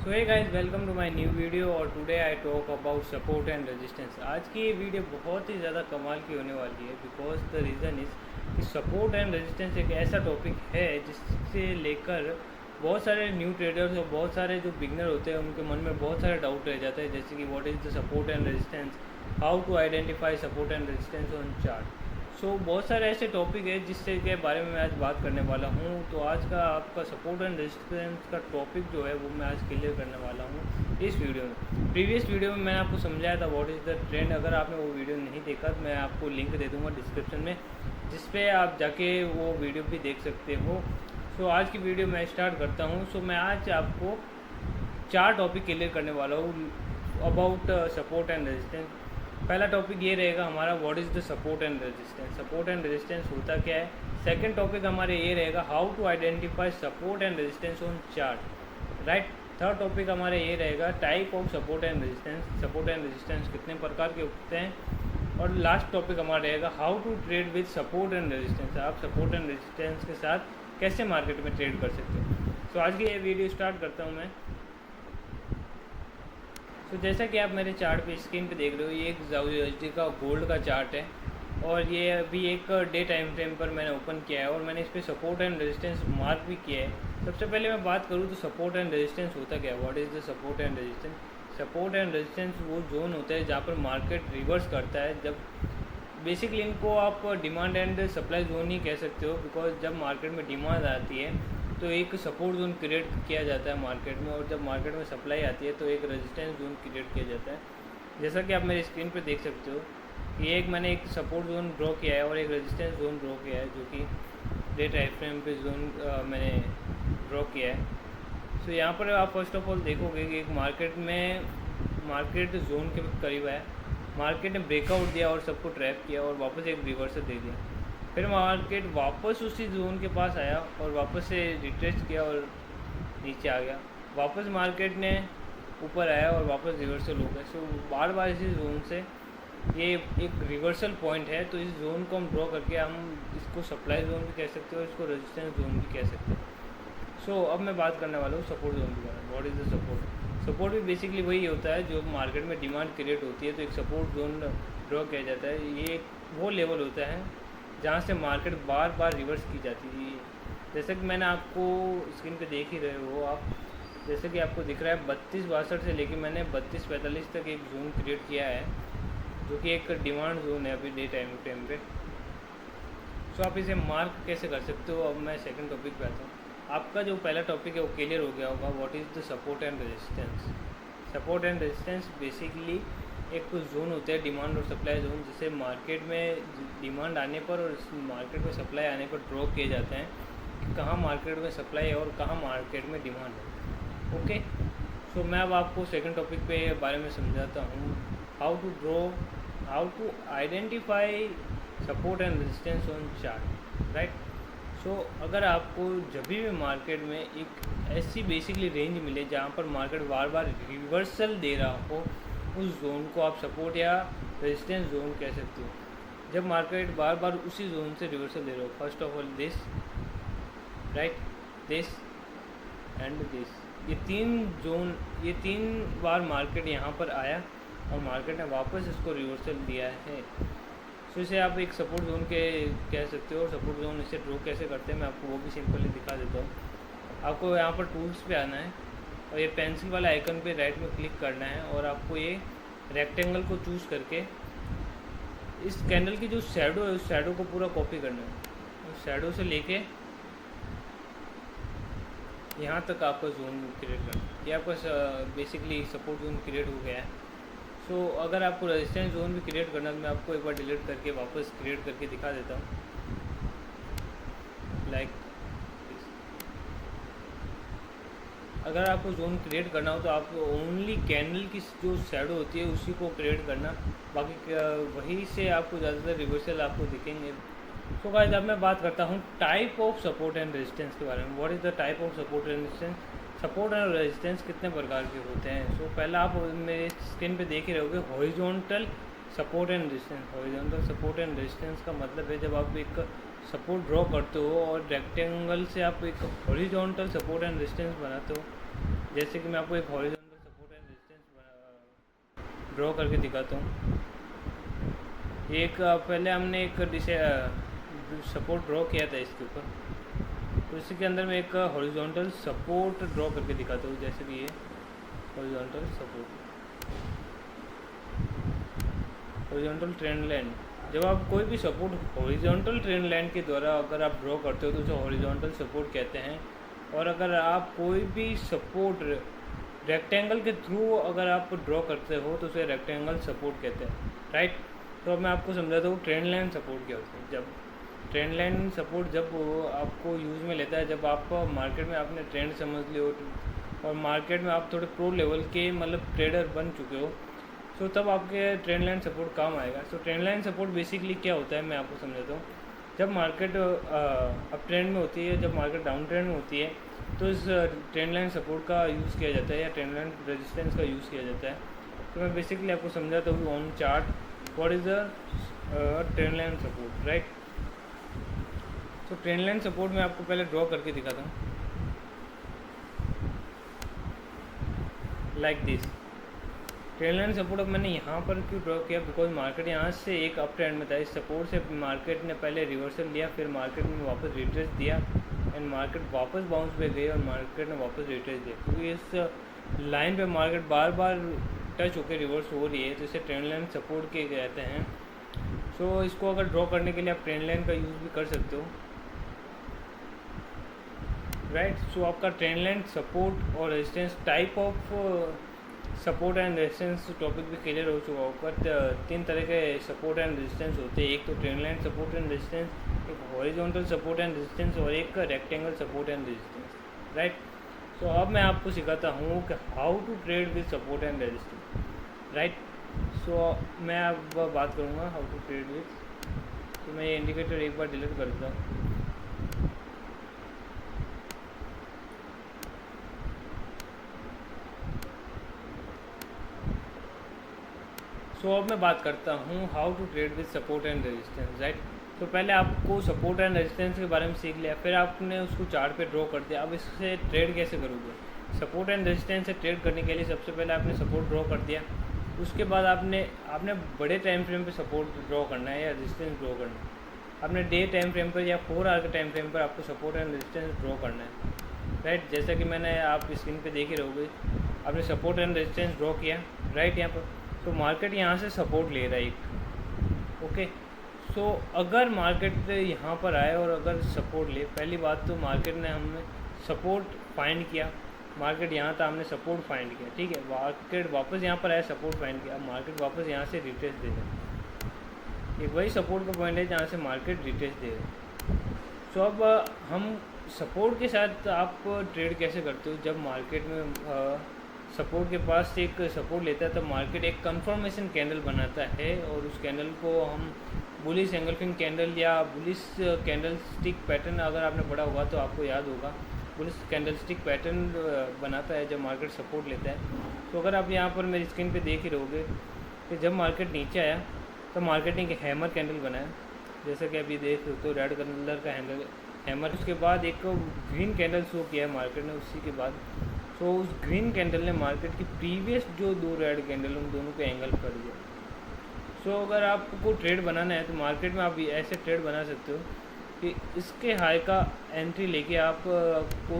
So hey guys, welcome to my new video. और today I talk about support and resistance. आज की ये video बहुत ही ज़्यादा कमाल की होने वाली है, बिकॉज द रीज़न इज़ कि सपोर्ट एंड रेजिस्टेंस एक ऐसा टॉपिक है जिससे लेकर बहुत सारे न्यू ट्रेडर्स और बहुत सारे जो बिगनर होते हैं उनके मन में बहुत सारे डाउट रह जाते हैं, जैसे कि what is the support and resistance, how to identify support and resistance on chart. So बहुत सारे ऐसे टॉपिक है जिससे के बारे में मैं आज बात करने वाला हूँ। तो आज का आपका सपोर्ट एंड रेजिस्टेंस का टॉपिक जो है वो मैं आज क्लियर करने वाला हूँ इस वीडियो में। प्रीवियस वीडियो में मैंने आपको समझाया था व्हाट इज़ द ट्रेंड। अगर आपने वो वीडियो नहीं देखा तो मैं आपको लिंक दे दूँगा डिस्क्रिप्शन में, जिस पे आप जाके वो वीडियो भी देख सकते हो। सो आज की वीडियो मैं स्टार्ट करता हूँ। सो मैं आज आपको 4 टॉपिक क्लियर करने वाला हूँ अबाउट सपोर्ट एंड रेजिस्टेंस। पहला टॉपिक ये रहेगा हमारा what is the support and resistance, support and resistance होता क्या है। सेकंड टॉपिक हमारे ये रहेगा how to identify support and resistance on chart, right. Third topic हमारे ये रहेगा type of support and resistance, support and resistance कितने प्रकार के होते हैं। और लास्ट टॉपिक हमारा रहेगा how to trade with support and resistance, आप सपोर्ट एंड रेजिस्टेंस के साथ कैसे मार्केट में ट्रेड कर सकते हो। तो आज की ये वीडियो स्टार्ट करता हूँ मैं। तो जैसा कि आप मेरे चार्ट पे स्क्रीन पे देख रहे हो, ये एक यूएसडी का गोल्ड का चार्ट है और ये अभी एक डे टाइम फ्रेम पर मैंने ओपन किया है और मैंने इस पर सपोर्ट एंड रेजिस्टेंस मार्क भी किया है। सबसे पहले मैं बात करूँ तो सपोर्ट एंड रेजिस्टेंस होता क्या है, what is the support and resistance. Support and resistance वो जोन होता है जहाँ पर मार्केट रिवर्स करता है। जब बेसिकली इनको आप डिमांड एंड सप्लाई जोन ही कह सकते हो, बिकॉज जब मार्केट में डिमांड आती है तो एक सपोर्ट जोन क्रिएट किया जाता है मार्केट में, और जब मार्केट में सप्लाई आती है तो एक रेजिस्टेंस जोन क्रिएट किया जाता है। जैसा कि आप मेरे स्क्रीन पे देख सकते हो कि मैंने एक सपोर्ट जोन ड्रॉ किया है और एक रेजिस्टेंस जोन ड्रॉ किया है, जो कि डे टाइम फ्रेम पे जोन मैंने ड्रॉ किया है। सो यहाँ पर आप फर्स्ट ऑफ ऑल देखोगे कि एक मार्केट जोन के करीब है, मार्केट ने ब्रेकआउट दिया और सबको ट्रैप किया और वापस एक रिवर्सल दे दिया। फिर मार्केट वापस उसी जोन के पास आया और वापस से रिट्रेस किया और नीचे आ गया। वापस मार्केट ने ऊपर आया और वापस रिवर्सल हो गया। सो बार बार इसी जोन से ये एक रिवर्सल पॉइंट है, तो इस जोन को हम ड्रॉ करके हम इसको सप्लाई जोन भी कह सकते हो, इसको रेजिस्टेंस जोन भी कह सकते हो। सो अब मैं बात करने वाला हूँ सपोर्ट जोन के बारे में। What is the support. Support भी बेसिकली वही होता है जो मार्केट में डिमांड क्रिएट होती है तो एक सपोर्ट जोन ड्रॉ किया जाता है। ये वो लेवल होता है जहाँ से मार्केट बार बार रिवर्स की जाती है। जैसे कि मैंने आपको स्क्रीन पे देख ही रहे हो आप, जैसे कि आपको दिख रहा है 3262 से लेके मैंने 3245 तक एक जोन क्रिएट किया है, जो कि एक डिमांड जोन है अभी डे टाइम फ्रेम पे। सो आप इसे मार्क कैसे कर सकते हो। अब मैं सेकंड टॉपिक पे आता हूँ। आपका जो पहला टॉपिक है वो क्लियर हो गया होगा, what is the support and resistance. Support and resistance basically एक जोन होता है डिमांड और सप्लाई जोन, जिसे मार्केट में डिमांड आने पर और मार्केट में सप्लाई आने पर ड्रॉ किए जाते हैं कि कहाँ मार्केट में सप्लाई है और कहाँ मार्केट में डिमांड है। ओके, सो मैं अब आपको सेकंड टॉपिक पे बारे में समझाता हूँ, how to identify support and resistance on chart, right. So अगर आपको जब भी मार्केट में एक ऐसी बेसिकली रेंज मिले जहाँ पर मार्केट बार बार रिवर्सल दे रहा हो, उस जोन को आप सपोर्ट या रेजिस्टेंस जोन कह सकते हो। जब मार्केट बार बार उसी जोन से रिवर्सल दे रहा हो, first of all this, right, this and this, ये तीन बार मार्केट यहाँ पर आया और मार्केट ने वापस इसको रिवर्सल दिया है। सो इसे आप एक सपोर्ट जोन के कह सकते हो। और सपोर्ट जोन इसे ड्रॉ कैसे करते हैं मैं आपको वो भी सिंपली दिखा देता हूँ। आपको यहाँ पर टूल्स पे आना है और ये पेंसिल वाला आइकन पे राइट में क्लिक करना है और आपको ये रेक्टेंगल को चूज़ करके इस कैंडल की जो शैडो है उस शैडो को पूरा कॉपी करना है। उस शैडो से लेके यहाँ तक आपका जोन क्रिएट करना है। ये आपका बेसिकली सपोर्ट जोन क्रिएट हो गया है। सो अगर आपको रेजिस्टेंस जोन भी क्रिएट करना है तो मैं आपको एक बार डिलीट करके वापस क्रिएट करके दिखा देता हूँ, लाइक अगर आपको जोन क्रिएट करना हो तो आपको ओनली कैंडल की जो शैडो होती है उसी को क्रिएट करना, बाकी वहीं से आपको ज़्यादातर रिवर्सल आपको दिखेंगे। तो गाइस अब मैं बात करता हूँ type of support and resistance के बारे में। What is the type of support and resistance. Support and resistance कितने प्रकार के होते हैं। सो पहला आप मेरे स्क्रीन पे देख ही रहोगे horizontal support and resistance. Horizontal support and resistance का मतलब है जब आप एक सपोर्ट ड्रॉ करते हो और रेक्टेंगल से आप एक हॉरिजॉन्टल सपोर्ट एंड रेजिस्टेंस बनाते हो जैसे कि मैं आपको एक horizontal support and resistance draw करके दिखाता हूँ। एक पहले हमने एक सपोर्ट ड्रॉ किया था इसके ऊपर, तो इसी के अंदर मैं एक हॉरिजॉन्टल सपोर्ट ड्रॉ करके दिखाता हूँ। जैसे कि ये horizontal support, horizontal trend line. जब आप कोई भी सपोर्ट हॉरिजॉन्टल ट्रेंड लाइन के द्वारा अगर आप ड्रॉ करते हो तो उसे हॉरिजॉन्टल सपोर्ट कहते हैं। और अगर आप कोई भी सपोर्ट रेक्टेंगल के थ्रू अगर आप ड्रॉ करते हो तो उसे रेक्टेंगल सपोर्ट कहते हैं, राइट। तो अब मैं आपको समझाता हूँ ट्रेंड लाइन सपोर्ट क्या होता है। जब ट्रेंड लाइन सपोर्ट जब वो आपको यूज़ में लेता है, जब आप मार्केट में आपने ट्रेंड समझ लियो और मार्केट में आप थोड़े प्रो लेवल के मतलब ट्रेडर बन चुके हो, तो तब आपके ट्रेंड लाइन सपोर्ट काम आएगा। सो ट्रेंड लाइन सपोर्ट बेसिकली क्या होता है मैं आपको समझाता हूँ। जब मार्केट अप ट्रेंड में होती है, जब मार्केट डाउन ट्रेंड में होती है, तो इस ट्रेंड लाइन सपोर्ट का यूज़ किया जाता है या ट्रेंड लाइन रेजिस्टेंस का यूज़ किया जाता है। तो मैं बेसिकली आपको समझाता हूँ on chart what is the trend line support, right. तो ट्रेंड लाइन सपोर्ट मैं आपको पहले ड्रॉ करके दिखाता हूँ like this. Trend line support अब मैंने यहाँ पर क्यों ड्रॉ किया, बिकॉज मार्केट यहाँ से एक अप ट्रेंड में था, इस सपोर्ट से मार्केट ने पहले रिवर्सल लिया, फिर मार्केट में वापस रिट्रेस दिया एंड मार्केट वापस बाउंस पे गई और मार्केट ने वापस रिट्रेस दिया। क्योंकि इस लाइन पे मार्केट बार बार टच होकर रिवर्स हो रही है, तो इसे ट्रेंड लाइन सपोर्ट के कहते हैं। सो इसको अगर ड्रॉ करने के लिए आप ट्रेंड लाइन का यूज़ भी कर सकते हो, राइट। सो आपका ट्रेंड लाइन सपोर्ट और resistance type of support and resistance topic भी क्लियर हो चुका होगा। तीन तरह के सपोर्ट एंड रेजिस्टेंस होते हैं, एक तो trend line support and resistance, एक हॉरिजॉन्टल सपोर्ट एंड रेजिस्टेंस और एक rectangle support and resistance, right. तो अब मैं आपको सिखाता हूँ कि how to trade with support and resistance, right. So मैं अब बात करूँगा हाउ टू ट्रेड विद। तो मैं ये इंडिकेटर एक बार डिलीट कर देता हूँ। सो अब मैं बात करता हूँ how to trade with support and resistance, right. तो पहले आपको सपोर्ट एंड रेजिस्टेंस के बारे में सीख लिया, फिर आपने उसको चार्ट पे ड्रॉ कर दिया। अब इससे ट्रेड कैसे करोगे? सपोर्ट एंड रेजिस्टेंस से ट्रेड करने के लिए सबसे पहले आपने सपोर्ट ड्रॉ कर दिया, उसके बाद आपने बड़े टाइम फ्रेम पे सपोर्ट ड्रॉ करना है या रेजिस्टेंस ड्रॉ करना है। आपने डे टाइम फ्रेम पर या 4 आवर के टाइम फ्रेम पर आपको सपोर्ट एंड रेजिस्टेंस ड्रॉ करना है, राइट। जैसा कि मैंने आप स्क्रीन पे देख ही रहोगे, आपने सपोर्ट एंड रेजिस्टेंस ड्रॉ किया, राइट। यहाँ पर तो मार्केट यहाँ से सपोर्ट ले रहा है एक, ओके। सो अगर मार्केट यहाँ पर आए और अगर सपोर्ट ले, पहली बात तो मार्केट ने हमने सपोर्ट फाइंड किया, मार्केट यहाँ था, हमने सपोर्ट फाइंड किया, ठीक है। मार्केट वापस यहाँ पर आया, सपोर्ट फाइंड किया, मार्केट वापस यहाँ से रिट्रेस दे रहा, एक वही सपोर्ट का पॉइंट है जहाँ से मार्केट रिट्रेस दे रहा। सो अब हम सपोर्ट के साथ आप ट्रेड कैसे करते हो? जब मार्केट में सपोर्ट के पास एक सपोर्ट लेता है तो मार्केट एक कंफर्मेशन कैंडल बनाता है और उस कैंडल को हम बुलिश एंगल्फिंग कैंडल या बुलिश कैंडल स्टिक पैटर्न, अगर आपने पढ़ा होगा तो आपको याद होगा, बुलिश कैंडल स्टिक पैटर्न बनाता है जब मार्केट सपोर्ट लेता है। तो अगर आप यहाँ पर मेरी स्क्रीन पे देख ही रहोगे कि जब मार्केट नीचे आया तो मार्केट ने एक हैमर कैंडल बनाया, जैसा कि अभी देख सकते हो रेड कलर का हैमर। उसके बाद एक ग्रीन कैंडल शो किया है मार्केट ने, उसी के बाद तो उस ग्रीन कैंडल ने मार्केट की प्रीवियस जो 2 रेड कैंडल उन दोनों के एंगल कर दिया। सो अगर आपको ट्रेड बनाना है तो मार्केट में आप ऐसे ट्रेड बना सकते हो कि इसके हाई का एंट्री लेके आप को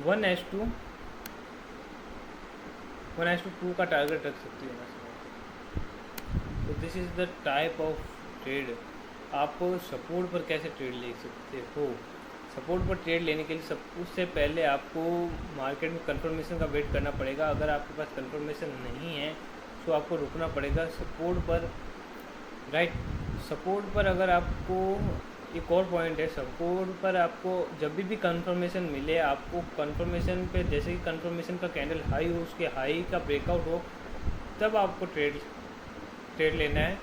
1:2 का टारगेट रख सकते हो यहाँ से। तो this is the type of trade. आप सपोर्ट पर कैसे ट्रेड ले सकते हो? सपोर्ट पर ट्रेड लेने के लिए सब उससे पहले आपको मार्केट में कंफर्मेशन का वेट करना पड़ेगा। अगर आपके पास कंफर्मेशन नहीं है तो आपको रुकना पड़ेगा सपोर्ट पर, राइट। सपोर्ट पर अगर आपको एक और पॉइंट है, सपोर्ट पर आपको जब भी कंफर्मेशन मिले, आपको कंफर्मेशन पे जैसे कि कंफर्मेशन का कैंडल हाई हो, उसके हाई का ब्रेकआउट हो, तब आपको ट्रेड लेना है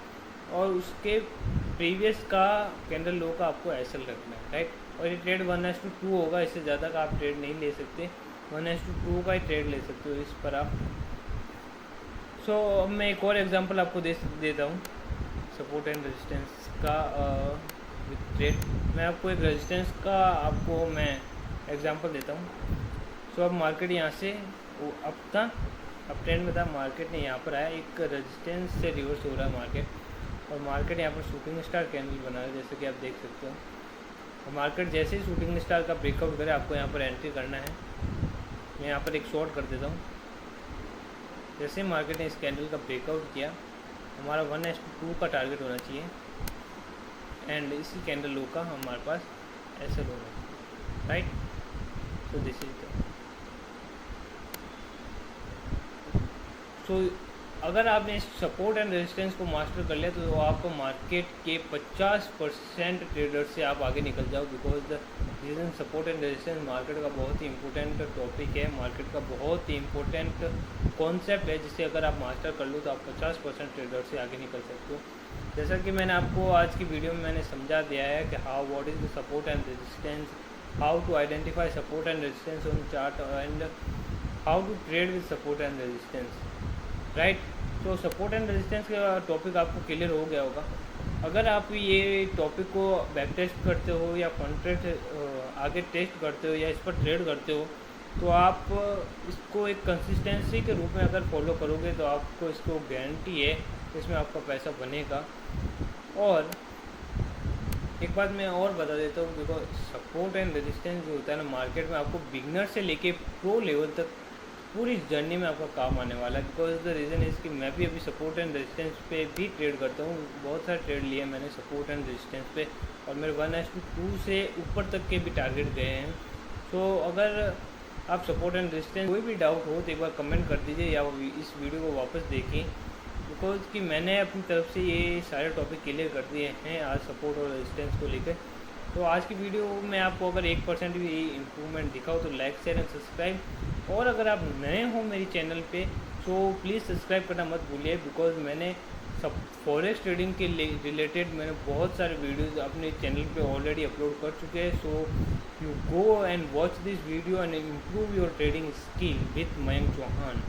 और उसके प्रीवियस का कैंडल लो का आपको एसएल रखना है, राइट। और ये ट्रेड 1:2 होगा, इससे ज़्यादा का आप ट्रेड नहीं ले सकते, 1:2 का ही ट्रेड ले सकते हो इस पर आप। सो अब मैं एक और एग्जांपल आपको देता हूँ सपोर्ट एंड रेजिस्टेंस का विद ट्रेड। मैं आपको एक रेजिस्टेंस का मैं एग्जांपल देता हूँ। सो अब मार्केट यहाँ से वो अब था, अब ट्रेंड में था, मार्केट ने यहाँ पर आया, एक रेजिस्टेंस से रिवर्स हो रहा है मार्केट, और मार्केट यहाँ पर शूटिंग स्टार कैंडल बना रहा है जैसे कि आप देख सकते हो। और मार्केट जैसे ही शूटिंग स्टार का ब्रेकआउट करे आपको यहाँ पर एंट्री करना है। मैं यहाँ पर एक शॉर्ट कर देता हूँ। जैसे ही मार्केट ने इस कैंडल का ब्रेकआउट किया, हमारा 1:2 का टारगेट होना चाहिए, एंड इसी कैंडल लो का हमारे पास ऐसे लो है, right. So this is so अगर आपने सपोर्ट एंड रेजिस्टेंस को मास्टर कर लिया तो आपको मार्केट के 50% ट्रेडर से आप आगे निकल जाओ, because the reason support and resistance market का बहुत ही इंपॉर्टेंट टॉपिक है, मार्केट का बहुत ही इंपॉर्टेंट कॉन्सेप्ट है, जिसे अगर आप मास्टर कर लो तो आप 50% ट्रेडर से आगे निकल सकते हो। जैसा कि मैंने आपको आज की वीडियो में मैंने समझा दिया है कि how what is the support and resistance, how to identify support and resistance on chart, and how to trade with support and resistance, right. तो सपोर्ट एंड रेजिस्टेंस का टॉपिक आपको क्लियर हो गया होगा। अगर आप ये टॉपिक को बैक टेस्ट करते हो या कॉन्ट्रैक्ट आगे टेस्ट करते हो या इस पर ट्रेड करते हो, तो आप इसको एक कंसिस्टेंसी के रूप में अगर फॉलो करोगे तो आपको इसको गारंटी है इसमें आपका पैसा बनेगा। और एक बात मैं और बता देता हूँ, बिकॉज सपोर्ट एंड रेजिस्टेंस जो होता है ना मार्केट में, आपको बिगनर से लेके प्रो लेवल तक पूरी जर्नी में आपका काम आने वाला है। बिकॉज द रीज़न इज़ कि मैं भी अभी सपोर्ट एंड रेजिस्टेंस पे भी ट्रेड करता हूँ, बहुत सारे ट्रेड लिए मैंने सपोर्ट एंड रेजिस्टेंस पे, और मेरे 1:2 से ऊपर तक के भी टारगेट गए हैं। तो अगर आप सपोर्ट एंड रेजिस्टेंस कोई भी डाउट हो तो एक बार कमेंट कर दीजिए या इस वीडियो को वापस देखिए, बिकॉज कि मैंने अपनी तरफ से ये सारे टॉपिक क्लियर कर दिए हैं आज सपोर्ट और रेजिस्टेंस को लेकर। तो आज की वीडियो में आपको अगर 1% भी इम्प्रूवमेंट दिखाओ तो लाइक शेयर एंड सब्सक्राइब, और अगर आप नए हो मेरी चैनल पे तो प्लीज़ सब्सक्राइब करना मत भूलिए, बिकॉज मैंने सब फॉरेक्स ट्रेडिंग के रिलेटेड मैंने बहुत सारे वीडियोस अपने चैनल पे ऑलरेडी अपलोड कर चुके हैं। So you go and watch this video and improve your trading skill with Mayank Chauhan.